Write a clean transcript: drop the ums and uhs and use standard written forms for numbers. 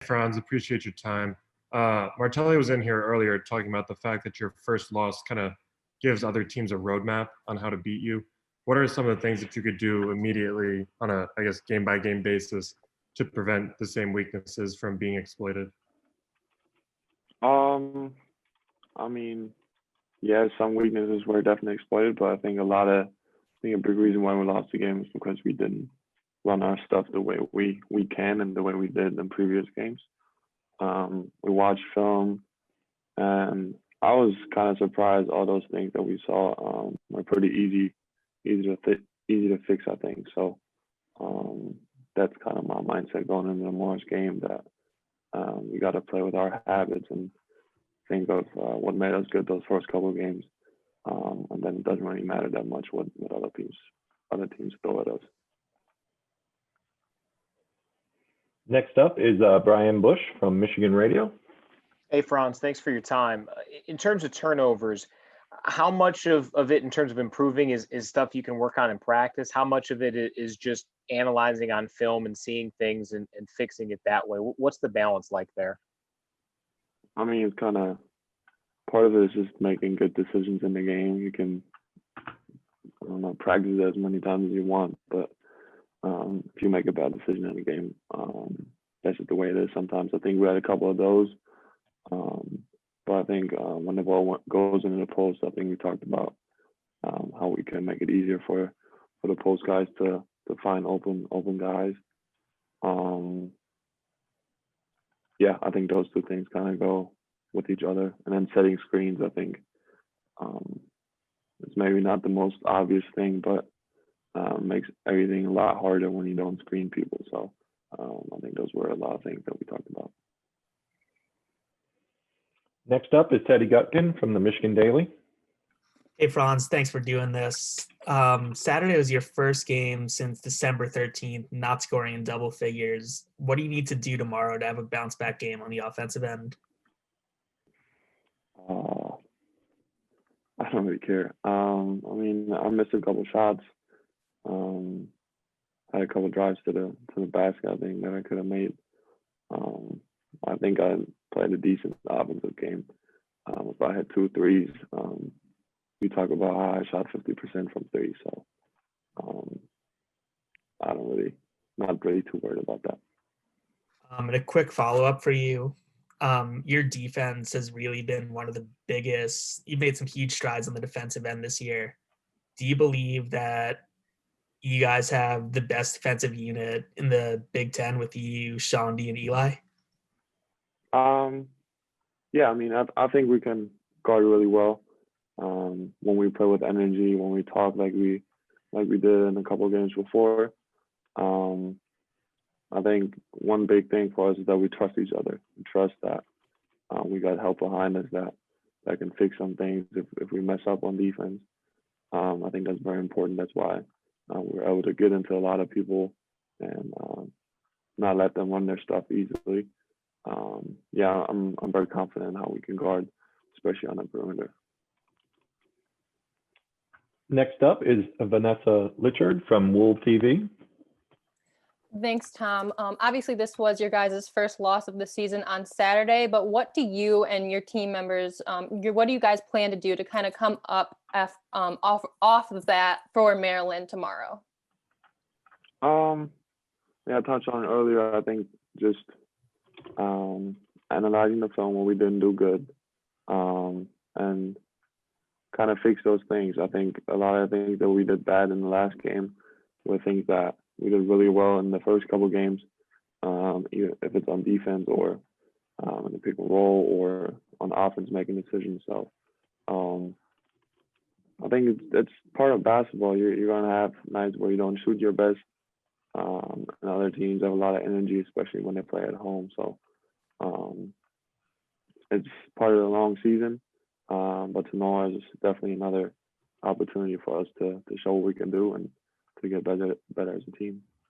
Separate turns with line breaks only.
Franz, appreciate your time. Martelli was in here earlier talking about the fact that your first loss kind of gives other teams a roadmap on how to beat you. What are some of the things that you could do immediately on a, I guess, game by game basis to prevent the same weaknesses from being exploited?
Um, I mean, yeah, some weaknesses were definitely exploited, but I think a big reason why we lost the game is because we didn't run our stuff the way we can and the way we did in previous games. We watched film, and I was kind of surprised all those things that we saw were pretty easy to fix. I think so. Um, that's kind of my mindset going into the Morris game that we got to play with our habits and think of what made us good those first couple of games, and then it doesn't really matter that much what other teams throw at us.
Next up is Brian Bush from Michigan Radio.
Hey, Franz, thanks for your time. In terms of turnovers, how much of it in terms of improving is stuff you can work on in practice? How much of it is just analyzing on film and seeing things and fixing it that way? What's the balance like there?
I mean, it's kind of part of it is just making good decisions in the game. You can, I don't know, practice it as many times as you want, but if you make a bad decision in the game, that's just the way it is sometimes. I think we had a couple of those. But I think when the ball goes into the post, I think we talked about how we can make it easier for the post guys to find open guys. Yeah, I think those two things kind of go with each other. And then setting screens, I think it's maybe not the most obvious thing, but makes everything a lot harder when you don't screen people. So I think those were a lot of things that we talked about.
Next up is Teddy Gutkin from the Michigan Daily.
Hey, Franz, thanks for doing this. Saturday was your first game since December 13th, not scoring in double figures. What do you need to do tomorrow to have a bounce back game on the offensive end?
I don't really care. I mean, I missed a couple shots. Had a couple drives to the basket, I think, that I could have made. I think I played a decent offensive game. If I had 2 threes, we talk about how I shot 50% from three. So not really too worried about that.
And a quick follow-up for you. Your defense has really been one of the biggest. You've made some huge strides on the defensive end this year. Do you believe that you guys have the best defensive unit in the Big Ten with you, Shaundi, and Eli?
Yeah, I mean, I think we can guard really well when we play with energy, when we talk like we did in a couple of games before. I think one big thing for us is that we trust each other. We trust that we got help behind us that can fix some things if we mess up on defense. I think that's very important. That's why we're able to get into a lot of people and not let them run their stuff easily. Yeah, I'm very confident in how we can guard, especially on the perimeter.
Next up is Vanessa Litchard from Wool TV.
Thanks, Tom. Obviously, this was your guys' first loss of the season on Saturday, but what do you and your team members, what do you guys plan to do to kind of come up off of that for Maryland tomorrow?
Yeah, I touched on it earlier. I think just analyzing the film when we didn't do good and kind of fix those things. I think a lot of things that we did bad in the last game were things that we did really well in the first couple of games, either if it's on defense or in the pick and roll or on offense making decisions. So I think it's part of basketball. You're going to have nights where you don't shoot your best. And other teams have a lot of energy, especially when they play at home. So it's part of the long season. But tomorrow is definitely another opportunity for us to show what we can do and to get better as a team.